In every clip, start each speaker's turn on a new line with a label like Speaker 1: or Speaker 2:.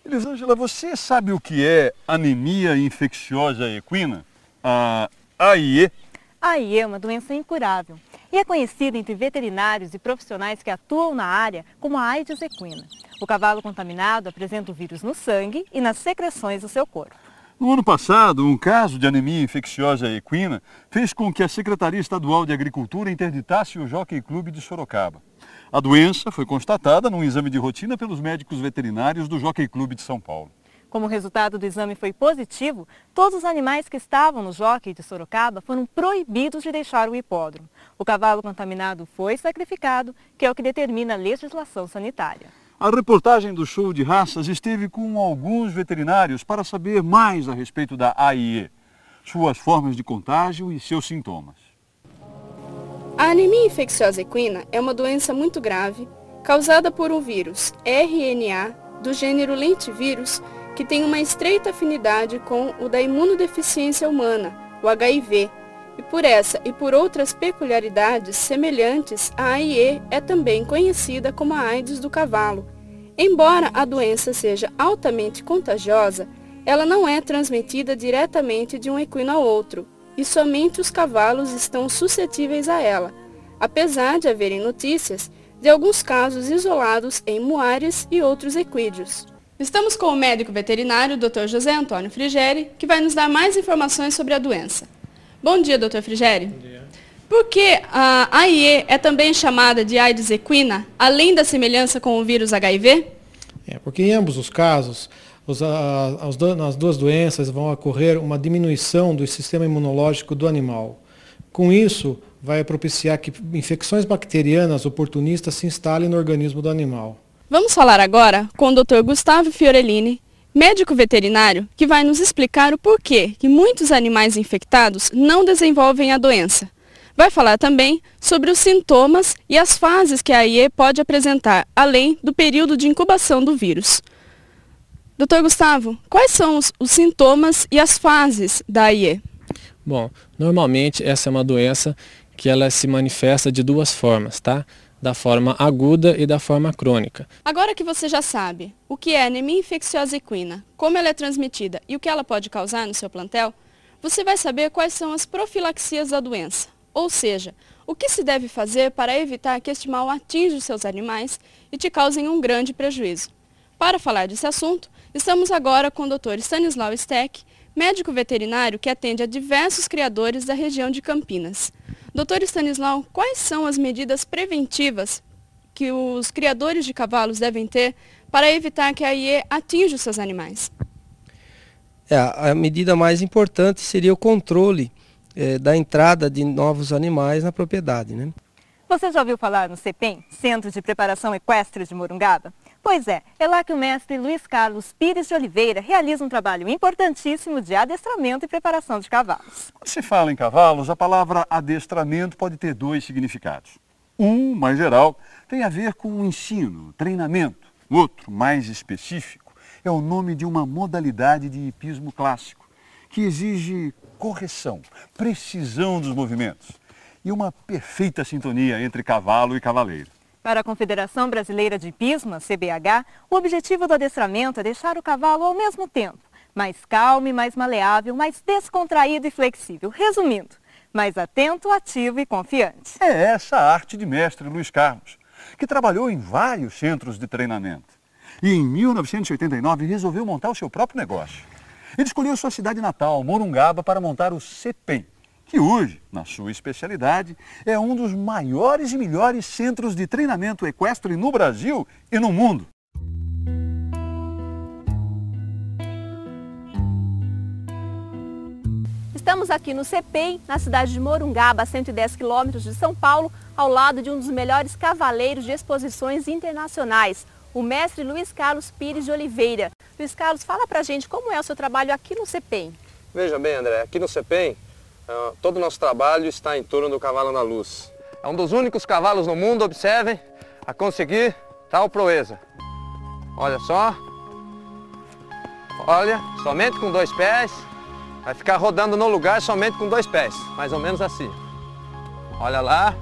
Speaker 1: Elisângela, você sabe o que é anemia infecciosa equina? A AIE?
Speaker 2: A AIE é uma doença incurável e é conhecida entre veterinários e profissionais que atuam na área como a AIDS equina. O cavalo contaminado apresenta o vírus no sangue e nas secreções do seu corpo.
Speaker 1: No ano passado, um caso de anemia infecciosa equina fez com que a Secretaria Estadual de Agricultura interditasse o Jockey Club de Sorocaba. A doença foi constatada num exame de rotina pelos médicos veterinários do Jockey Club de São Paulo.
Speaker 2: Como o resultado do exame foi positivo, todos os animais que estavam no Jockey de Sorocaba foram proibidos de deixar o hipódromo. O cavalo contaminado foi sacrificado, que é o que determina a legislação sanitária.
Speaker 1: A reportagem do Show de Raças esteve com alguns veterinários para saber mais a respeito da AIE, suas formas de contágio e seus sintomas.
Speaker 3: A anemia infecciosa equina é uma doença muito grave, causada por um vírus RNA do gênero lentivírus, que tem uma estreita afinidade com o da imunodeficiência humana, o HIV, e por essa e por outras peculiaridades semelhantes, a AIE é também conhecida como a AIDS do cavalo. Embora a doença seja altamente contagiosa, ela não é transmitida diretamente de um equino ao outro, e somente os cavalos estão suscetíveis a ela, apesar de haverem notícias de alguns casos isolados em muares e outros equídeos. Estamos com o médico veterinário, Dr. José Antônio Frigeri, que vai nos dar mais informações sobre a doença. Bom dia, Dr. Frigeri.
Speaker 4: Bom dia.
Speaker 3: Por que a AIE é também chamada de AIDS equina, além da semelhança com o vírus HIV?
Speaker 4: Porque em ambos os casos, as duas doenças vão ocorrer uma diminuição do sistema imunológico do animal. Com isso, vai propiciar que infecções bacterianas oportunistas se instalem no organismo do animal.
Speaker 3: Vamos falar agora com o Dr. Gustavo Fiorellini, médico veterinário, que vai nos explicar o porquê que muitos animais infectados não desenvolvem a doença. Vai falar também sobre os sintomas e as fases que a AIE pode apresentar, além do período de incubação do vírus. Dr. Gustavo, quais são os sintomas e as fases da AIE?
Speaker 5: Bom, normalmente essa é uma doença que ela se manifesta de duas formas, tá? Da forma aguda e da forma crônica.
Speaker 3: Agora que você já sabe o que é anemia infecciosa equina, como ela é transmitida e o que ela pode causar no seu plantel, você vai saber quais são as profilaxias da doença, ou seja, o que se deve fazer para evitar que este mal atinja os seus animais e te causem um grande prejuízo. Para falar desse assunto, estamos agora com o Dr. Stanislau Steck, médico veterinário que atende a diversos criadores da região de Campinas. Dr. Stanislau, quais são as medidas preventivas que os criadores de cavalos devem ter para evitar que a AIE atinja os seus animais?
Speaker 6: A medida mais importante seria o controle da entrada de novos animais na propriedade, né?
Speaker 2: Você já ouviu falar no CEPEM, Centro de Preparação Equestre de Morungaba? Pois é lá que o mestre Luiz Carlos Pires de Oliveira realiza um trabalho importantíssimo de adestramento e preparação de cavalos.
Speaker 1: Quando se fala em cavalos, a palavra adestramento pode ter dois significados. Um, mais geral, tem a ver com o ensino, treinamento. O outro, mais específico, é o nome de uma modalidade de hipismo clássico, que exige correção, precisão dos movimentos e uma perfeita sintonia entre cavalo e cavaleiro.
Speaker 2: Para a Confederação Brasileira de Hipismo, a CBH, o objetivo do adestramento é deixar o cavalo ao mesmo tempo mais calmo e mais maleável, mais descontraído e flexível. Resumindo, mais atento, ativo e confiante.
Speaker 1: É essa a arte de mestre Luiz Carlos, que trabalhou em vários centros de treinamento. E em 1989 resolveu montar o seu próprio negócio. Ele escolheu sua cidade natal, Morungaba, para montar o CEPEM, que hoje, na sua especialidade, é um dos maiores e melhores centros de treinamento equestre no Brasil e no mundo.
Speaker 7: Estamos aqui no CEPEM, na cidade de Morungaba, a 110 quilômetros de São Paulo, ao lado de um dos melhores cavaleiros de exposições internacionais, o mestre Luiz Carlos Pires de Oliveira. Luiz Carlos, fala pra gente como é o seu trabalho aqui no CEPEM.
Speaker 8: Veja bem, André, aqui no CEPEM, todo o nosso trabalho está em torno do cavalo na luz. É um dos únicos cavalos no mundo, observem, a conseguir tal proeza. Olha só. Olha, somente com 2 pés. Vai ficar rodando no lugar somente com 2 pés, mais ou menos assim. Olha lá.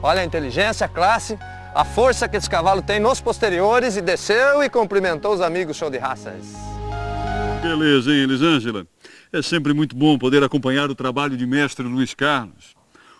Speaker 8: Olha a inteligência, a classe, a força que esse cavalo tem nos posteriores e desceu e cumprimentou os amigos show de raças.
Speaker 1: Beleza, hein, Elisângela? É sempre muito bom poder acompanhar o trabalho de mestre Luiz Carlos.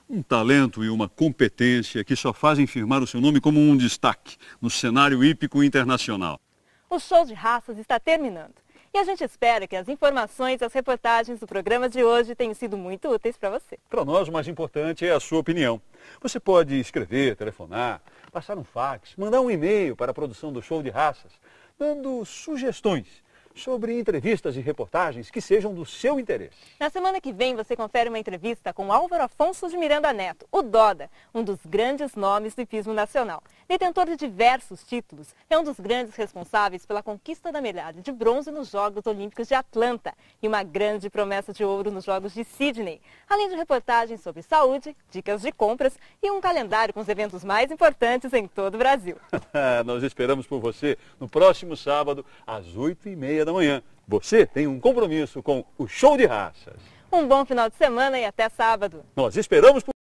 Speaker 1: Um talento e uma competência que só fazem firmar o seu nome como um destaque no cenário hípico internacional.
Speaker 2: O show de raças está terminando. E a gente espera que as informações e as reportagens do programa de hoje tenham sido muito úteis para você.
Speaker 1: Para nós, o mais importante é a sua opinião. Você pode escrever, telefonar, passar um fax, mandar um e-mail para a produção do Show de Raças, dando sugestões sobre entrevistas e reportagens que sejam do seu interesse.
Speaker 2: Na semana que vem você confere uma entrevista com Álvaro Afonso de Miranda Neto, o Doda, um dos grandes nomes do hipismo nacional. Detentor de diversos títulos, é um dos grandes responsáveis pela conquista da medalha de bronze nos Jogos Olímpicos de Atlanta e uma grande promessa de ouro nos Jogos de Sydney, além de reportagens sobre saúde, dicas de compras e um calendário com os eventos mais importantes em todo o Brasil.
Speaker 1: Nós esperamos por você no próximo sábado, às 8h30 da manhã. Você tem um compromisso com o Show de Raças.
Speaker 2: Um bom final de semana e até sábado.
Speaker 1: Nós esperamos por